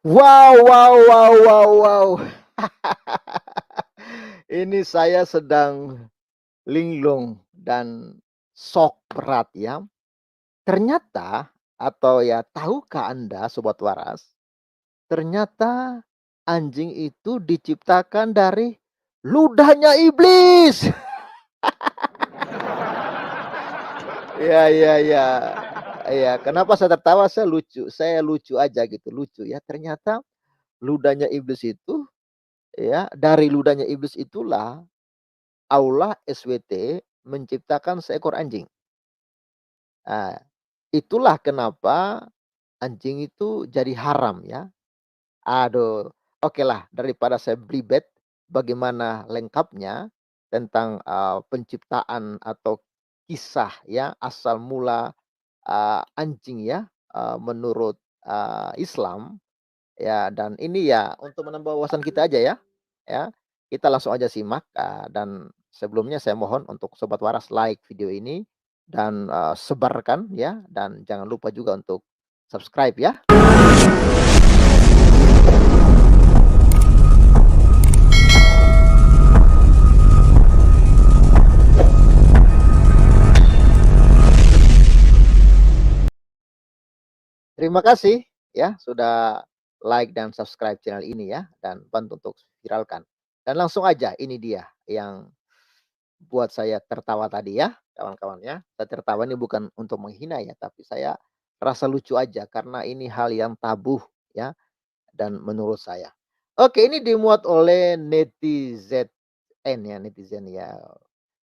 Wow wow wow wow wow. Ini saya sedang linglung dan syok berat ya. Ternyata atau ya tahukah Anda sobat waras, ternyata anjing itu diciptakan dari ludahnya iblis. Ya ya ya. Iya, kenapa saya tertawa, saya lucu aja gitu, lucu ya. Ternyata ludahnya iblis itu ya, dari ludahnya iblis itulah Allah SWT menciptakan seekor anjing. Nah, itulah kenapa anjing itu jadi haram ya. Aduh, okelah daripada saya belibet bagaimana lengkapnya tentang, penciptaan atau kisah ya, asal mula, anjing ya, menurut, Islam ya, dan ini ya untuk menambah wawasan kita aja ya, ya. Kita langsung aja simak, dan sebelumnya saya mohon untuk sobat waras like video ini dan, sebarkan ya, dan jangan lupa juga untuk subscribe ya. Terima kasih ya sudah like dan subscribe channel ini ya, dan bantu untuk viralkan. Dan langsung aja ini dia yang buat saya tertawa tadi ya, kawan-kawan ya. Saya tertawa ini bukan untuk menghina ya, tapi saya rasa lucu aja karena ini hal yang tabu ya, dan menurut saya. Oke, ini dimuat oleh netizen ya.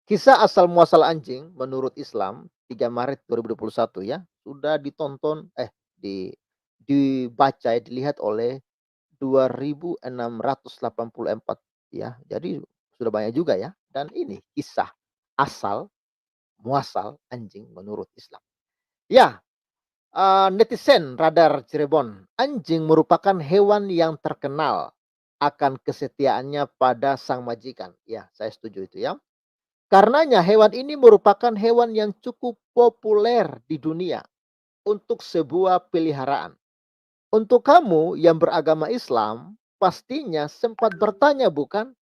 Kisah asal muasal anjing menurut Islam 3 Maret 2021 ya, sudah ditonton di dibaca, dilihat oleh 2.684 ya. Jadi sudah banyak juga ya, dan ini kisah asal muasal anjing menurut Islam. Ya, netizen Radar Cirebon, anjing merupakan hewan yang terkenal akan kesetiaannya pada sang majikan. Ya, saya setuju itu ya. Karenanya hewan ini merupakan hewan yang cukup populer di dunia untuk sebuah peliharaan. Untuk kamu yang beragama Islam, pastinya sempat bertanya bukan?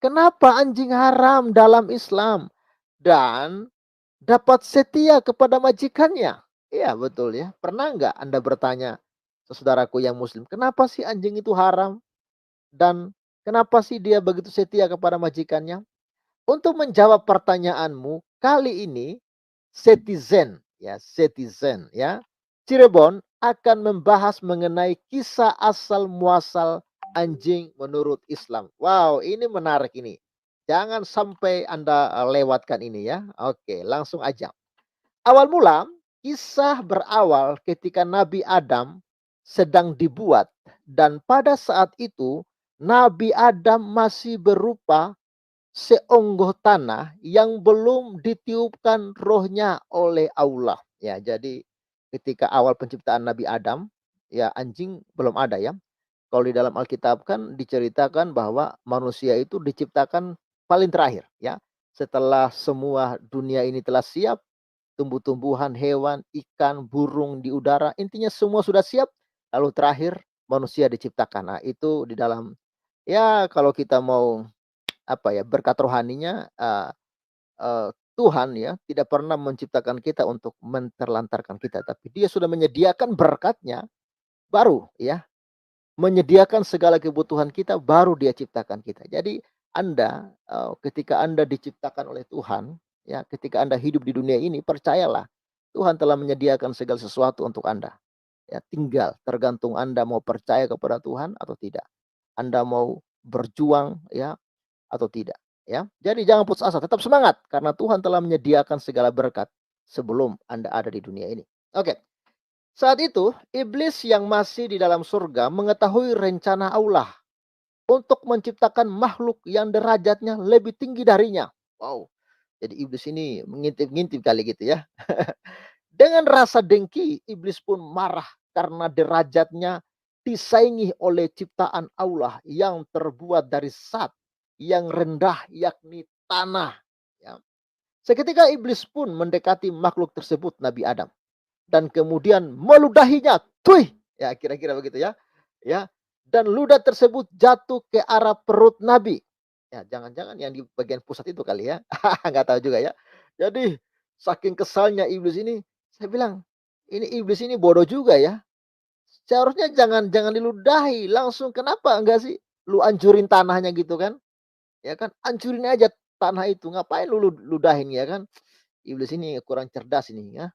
Kenapa anjing haram dalam Islam dan dapat setia kepada majikannya? Iya betul ya. Pernah nggak Anda bertanya, saudaraku yang muslim, kenapa sih anjing itu haram dan kenapa sih dia begitu setia kepada majikannya? Untuk menjawab pertanyaanmu kali ini, Citizen ya, Cirebon akan membahas mengenai kisah asal muasal anjing menurut Islam. Wow, ini menarik ini. Jangan sampai Anda, lewatkan ini ya. Oke, langsung aja. Awal mula, kisah berawal ketika Nabi Adam sedang dibuat dan pada saat itu Nabi Adam masih berupa seonggoh tanah yang belum ditiupkan rohnya oleh Allah. Ya, jadi ketika awal penciptaan Nabi Adam, ya anjing belum ada ya. Kalau di dalam Alkitab kan diceritakan bahwa manusia itu diciptakan paling terakhir ya. Setelah semua dunia ini telah siap, tumbuh-tumbuhan, hewan, ikan, burung di udara, intinya semua sudah siap, lalu terakhir manusia diciptakan. Nah, itu di dalam ya kalau kita mau apa ya, berkat rohaninya, eee, Tuhan ya tidak pernah menciptakan kita untuk menterlantarkan kita, tapi Dia sudah menyediakan berkatnya baru ya, menyediakan segala kebutuhan kita baru Dia ciptakan kita. Jadi Anda, ketika Anda diciptakan oleh Tuhan ya, ketika Anda hidup di dunia ini percayalah Tuhan telah menyediakan segala sesuatu untuk Anda. Ya tinggal tergantung Anda mau percaya kepada Tuhan atau tidak. Anda mau berjuang ya atau tidak, ya. Jadi jangan putus asa, tetap semangat karena Tuhan telah menyediakan segala berkat sebelum Anda ada di dunia ini. Oke. Saat itu, iblis yang masih di dalam surga mengetahui rencana Allah untuk menciptakan makhluk yang derajatnya lebih tinggi darinya. Wow. Jadi iblis ini mengintip-ngintip kali gitu ya. Dengan rasa dengki, iblis pun marah karena derajatnya disaingi oleh ciptaan Allah yang terbuat dari zat yang rendah yakni tanah. Ya. Seketika iblis pun mendekati makhluk tersebut Nabi Adam dan kemudian meludahinya. Tuih! Ya kira-kira begitu ya. ya, dan ludah tersebut jatuh ke arah perut Nabi. Ya, jangan-jangan yang di bagian pusat itu kali ya, nggak tahu juga ya. Jadi, saking kesalnya iblis ini, saya bilang, "Ini iblis ini bodoh juga ya, seharusnya jangan jangan diludahi, langsung kenapa enggak sih lu hancurin tanahnya gitu kan, ya kan, hancurin aja tanah itu, ngapain lu ludahin ya kan." Iblis ini kurang cerdas ini ya,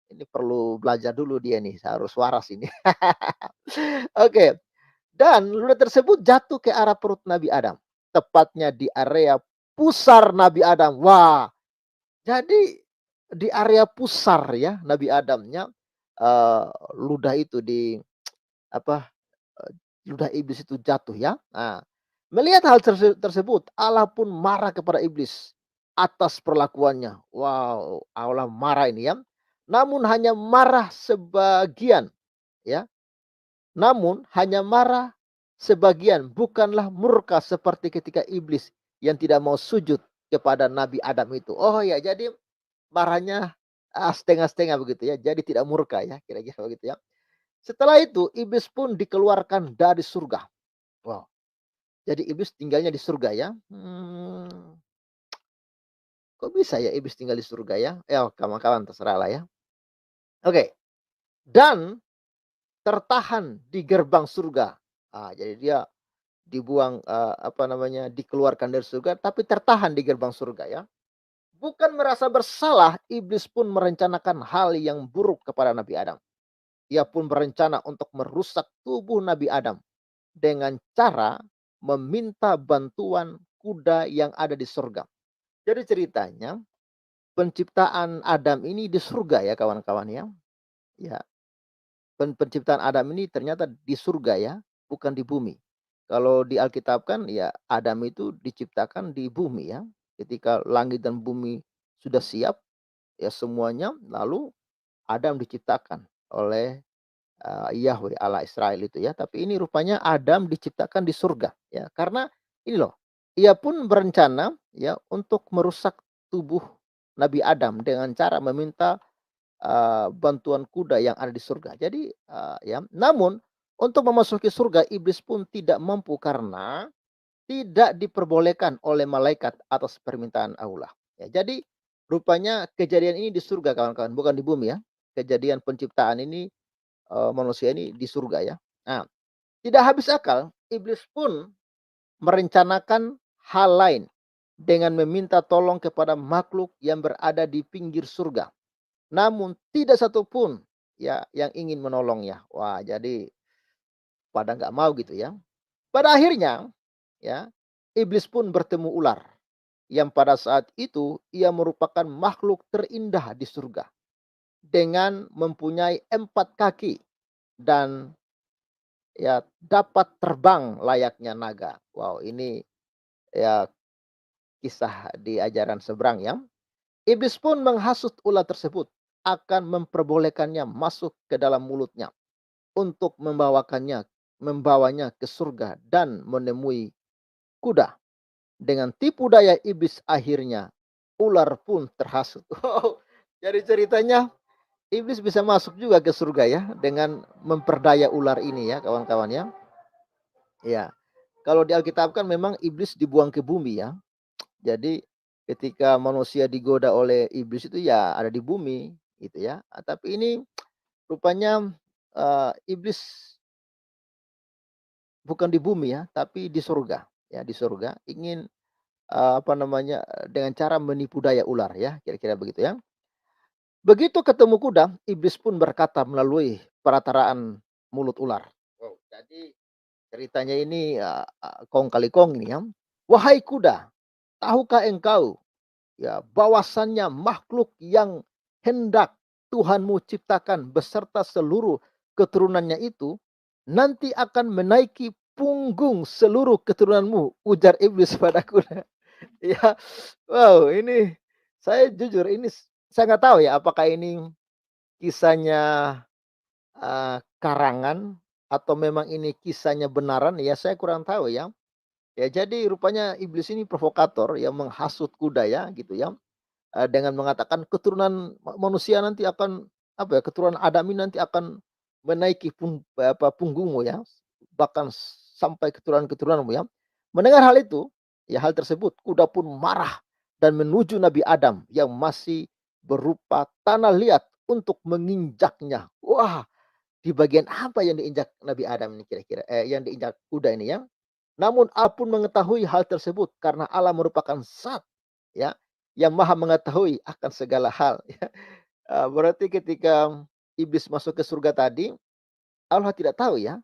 ini perlu belajar dulu dia nih, harus waras ini. Oke. Dan ludah tersebut jatuh ke arah perut Nabi Adam, tepatnya di area pusar Nabi Adam. Wah, jadi di area pusar ya Nabi Adamnya, eee, ludah itu di apa, ludah iblis itu jatuh ya. Nah, melihat hal tersebut, Allah pun marah kepada iblis atas perlakuannya. Wow, Allah marah ini ya. Namun hanya marah sebagian ya. Namun hanya marah sebagian, bukanlah murka seperti ketika iblis yang tidak mau sujud kepada Nabi Adam itu. Oh ya, jadi marahnya, setengah-setengah begitu ya, jadi tidak murka ya, kira-kira begitu ya. Setelah itu iblis pun dikeluarkan dari surga. Wow, jadi iblis tinggalnya di surga ya. Kok bisa ya iblis tinggal di surga ya? Ya kawan-kawan terserahlah ya. Oke, dan tertahan di gerbang surga. Jadi dia dibuang, apa namanya, dikeluarkan dari surga, tapi tertahan di gerbang surga ya. Bukan merasa bersalah, iblis pun merencanakan hal yang buruk kepada Nabi Adam. Ia pun berencana untuk merusak tubuh Nabi Adam dengan cara meminta bantuan kuda yang ada di surga. Jadi ceritanya, penciptaan Adam ini di surga ya kawan-kawan ya. Ya, penciptaan Adam ini ternyata di surga ya, bukan di bumi. Kalau di Alkitab kan ya Adam itu diciptakan di bumi ya. Ketika langit dan bumi sudah siap ya semuanya, lalu Adam diciptakan oleh, Yahweh Allah Israel itu ya. Tapi ini rupanya Adam diciptakan di surga ya. Karena ini loh, ia pun berencana ya untuk merusak tubuh Nabi Adam dengan cara meminta bantuan kuda yang ada di surga. Jadi, ya, namun untuk memasuki surga iblis pun tidak mampu karena tidak diperbolehkan oleh malaikat atas permintaan Allah. Ya, jadi rupanya kejadian ini di surga kawan-kawan, bukan di bumi ya. Kejadian penciptaan ini, manusia ini di surga ya. Nah, tidak habis akal, iblis pun merencanakan hal lain dengan meminta tolong kepada makhluk yang berada di pinggir surga. Namun tidak satu pun ya yang ingin menolongnya. Wah, jadi pada nggak mau gitu ya. Pada akhirnya ya, iblis pun bertemu ular yang pada saat itu ia merupakan makhluk terindah di surga dengan mempunyai 4 kaki dan ya dapat terbang layaknya naga. Wow, ini ya kisah di ajaran seberang ya. Iblis pun menghasut ular tersebut akan memperbolehkannya masuk ke dalam mulutnya untuk membawanya ke surga dan menemui kuda. Dengan tipu daya iblis akhirnya ular pun terhasut. Wow, jadi ceritanya iblis bisa masuk juga ke surga ya dengan memperdaya ular ini ya kawan-kawan ya. Ya, kalau di Alkitab kan memang iblis dibuang ke bumi ya. Jadi ketika manusia digoda oleh iblis itu ya ada di bumi gitu ya. Tapi ini rupanya, iblis bukan di bumi ya, tapi di surga, ya di surga ingin, apa namanya, dengan cara menipu daya ular ya, kira-kira begitu ya. Begitu ketemu kuda, iblis pun berkata melalui perataraan mulut ular. Wow, jadi ceritanya ini, kong kali kong ini ya. "Wahai kuda, tahukah engkau, ya bahwasannya makhluk yang hendak Tuhanmu ciptakan beserta seluruh keturunannya itu nanti akan menaiki punggung seluruh keturunanmu," ujar iblis padaku. Ya, wow, ini saya jujur ini saya nggak tahu ya apakah ini kisahnya, karangan atau memang ini kisahnya benaran ya saya kurang tahu ya. Ya jadi rupanya iblis ini provokator yang menghasut kuda ya gitu ya. Dengan mengatakan keturunan manusia nanti akan, apa ya, keturunan Adam ini nanti akan menaiki punggungmu ya. bahkan sampai keturunan-keturunanmu ya. Mendengar hal itu, ya hal tersebut, kuda pun marah dan menuju Nabi Adam yang masih berupa tanah liat untuk menginjaknya. Wah, di bagian apa yang diinjak Nabi Adam ini kira-kira? Yang diinjak kuda ini ya. Namun Allah pun mengetahui hal tersebut karena Allah merupakan zat ya yang maha mengetahui akan segala hal ya. Berarti ketika iblis masuk ke surga tadi, Allah tidak tahu ya.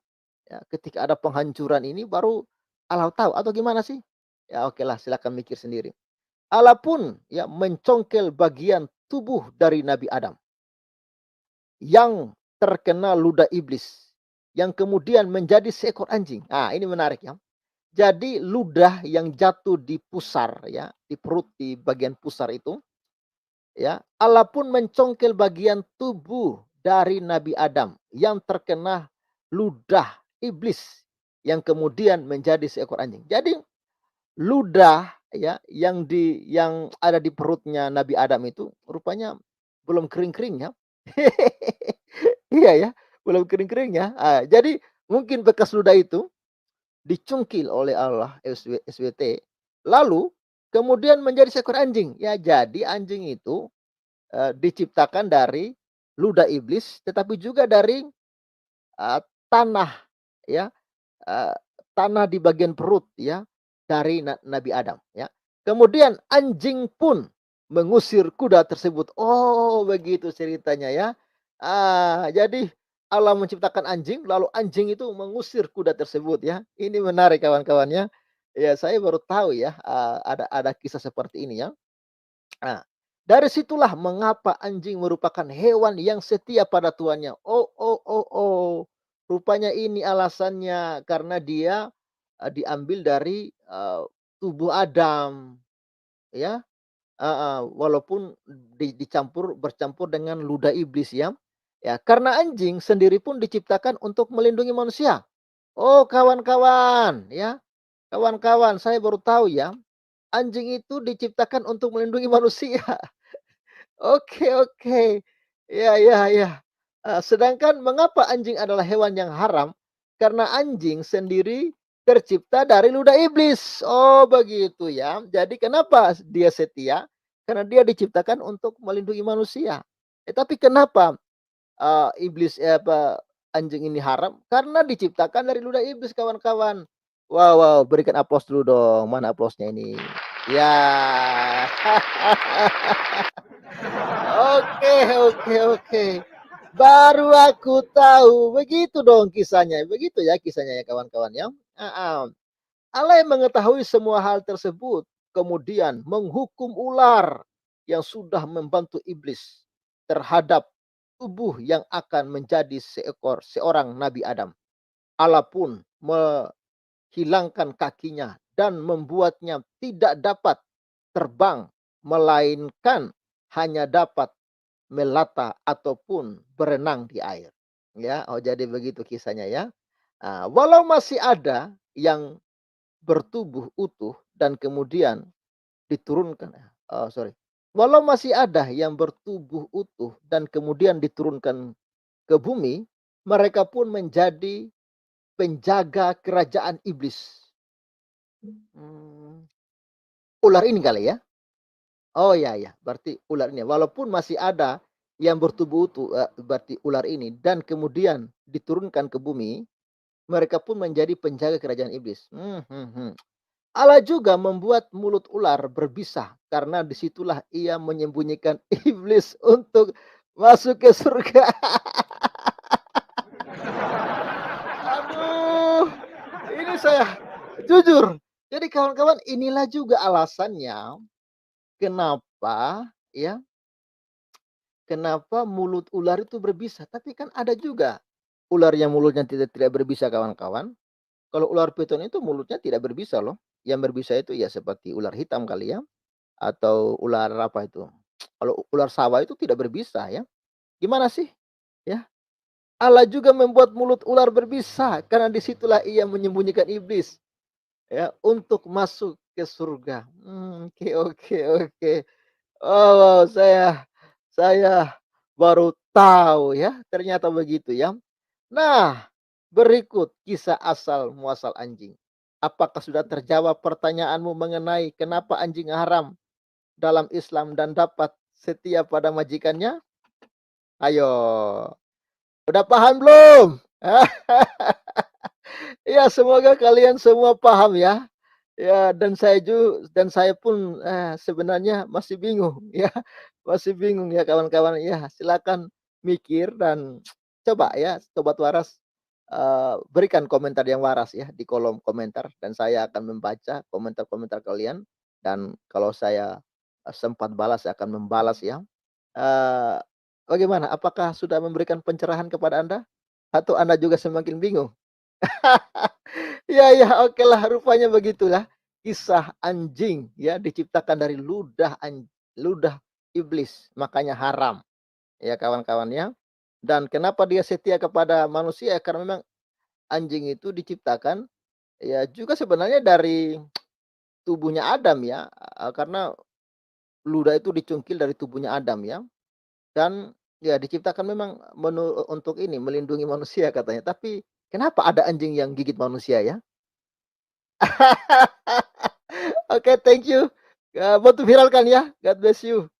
Ya, ketika ada penghancuran ini baru Allah tahu atau gimana sih? Ya oke lah silakan mikir sendiri. Allah pun ya mencongkel bagian tubuh dari Nabi Adam yang terkena ludah iblis yang kemudian menjadi seekor anjing. Ah, ini menarik ya. Jadi ludah yang jatuh di pusar ya, di perut di bagian pusar itu ya, Allah pun mencongkel bagian tubuh dari Nabi Adam yang terkena ludah iblis yang kemudian menjadi seekor anjing. Jadi ludah ya yang ada di perutnya Nabi Adam itu rupanya belum kering-kering ya. Iya ya, belum kering-kering ya. Jadi mungkin bekas ludah itu dicungkil oleh Allah SWT lalu kemudian menjadi seekor anjing. Ya jadi anjing itu diciptakan dari ludah iblis, tetapi juga dari, tanah ya, eee, tanah di bagian perut ya, dari Nabi Adam ya. Kemudian anjing pun mengusir kuda tersebut. Oh begitu ceritanya ya. Jadi Allah menciptakan anjing, lalu anjing itu mengusir kuda tersebut ya. Ini menarik kawan-kawan ya. Ya saya baru tahu ya, ada kisah seperti ini ya. Nah, dari situlah mengapa anjing merupakan hewan yang setia pada tuannya. Oh oh oh oh, rupanya ini alasannya karena dia, diambil dari, tubuh Adam, ya, heeh, walaupun bercampur dengan ludah iblis ya. Ya, karena anjing sendiri pun diciptakan untuk melindungi manusia. Oh kawan-kawan, ya, kawan-kawan saya baru tahu ya, anjing itu diciptakan untuk melindungi manusia. Oke oke. Ya ya ya. Sedangkan mengapa anjing adalah hewan yang haram? Karena anjing sendiri tercipta dari ludah iblis. Oh, begitu ya. Jadi kenapa dia setia? Karena dia diciptakan untuk melindungi manusia. Tapi kenapa, anjing ini haram? Karena diciptakan dari ludah iblis, kawan-kawan. Wow wow, berikan aplaus dulu dong. Mana aplausnya ini? Ya. Oke oke oke. Baru aku tahu. Begitu dong kisahnya. Begitu ya kisahnya ya kawan-kawan ya. Heeh. Allah yang mengetahui semua hal tersebut, kemudian menghukum ular yang sudah membantu iblis terhadap tubuh yang akan menjadi seorang Nabi Adam. Allah pun menghilangkan kakinya dan membuatnya tidak dapat terbang, melainkan hanya dapat melata ataupun berenang di air. Ya, oh jadi begitu kisahnya ya. Walau masih ada yang bertubuh utuh dan kemudian diturunkan, sorry. Walau masih ada yang bertubuh utuh dan kemudian diturunkan ke bumi, mereka pun menjadi penjaga kerajaan iblis. Mmm, ular ini kali ya? Oh ya ya, berarti ular ini. Walaupun masih ada yang bertubuh utuh, berarti ular ini dan kemudian diturunkan ke bumi, mereka pun menjadi penjaga kerajaan iblis. Allah juga membuat mulut ular berbisa karena disitulah ia menyembunyikan iblis untuk masuk ke surga. Aduh, ini saya jujur. Jadi kawan-kawan inilah juga alasannya kenapa ya, kenapa mulut ular itu berbisa. Tapi kan ada juga ular yang mulutnya tidak tidak berbisa kawan-kawan. Kalau ular piton itu mulutnya tidak berbisa loh. Yang berbisa itu ya seperti ular hitam kali ya, atau ular apa itu, kalau ular sawah itu tidak berbisa ya. Gimana sih? Ya, Allah juga membuat mulut ular berbisa karena disitulah ia menyembunyikan iblis ya untuk masuk ke surga. Oke oke oke. Oh, wow, saya baru tahu ya, ternyata begitu ya. Nah, Berikut kisah asal muasal anjing. Apakah sudah terjawab pertanyaanmu mengenai kenapa anjing haram dalam Islam dan dapat setia pada majikannya? Ayo, udah paham belum? Ya, semoga kalian semua paham ya. Ya, dan saya pun, sebenarnya masih bingung ya, masih bingung ya kawan-kawan. Ya, silakan mikir dan coba ya, sobat waras, berikan komentar yang waras ya di kolom komentar dan saya akan membaca komentar-komentar kalian dan kalau saya, sempat balas, saya akan membalas ya. Eee, Bagaimana? Apakah sudah memberikan pencerahan kepada Anda? Atau Anda juga semakin bingung? Iya iya, okelah, rupanya begitulah kisah anjing ya, diciptakan dari ludah iblis, makanya haram, ya kawan-kawan ya. Dan kenapa dia setia kepada manusia, karena memang anjing itu diciptakan ya juga sebenarnya dari tubuhnya Adam ya, karena ludah itu dicungkil dari tubuhnya Adam ya, dan ya diciptakan memang untuk ini, melindungi manusia katanya. Tapi kenapa ada anjing yang gigit manusia ya? Oke, thank you, bantu viralkan ya. God bless you.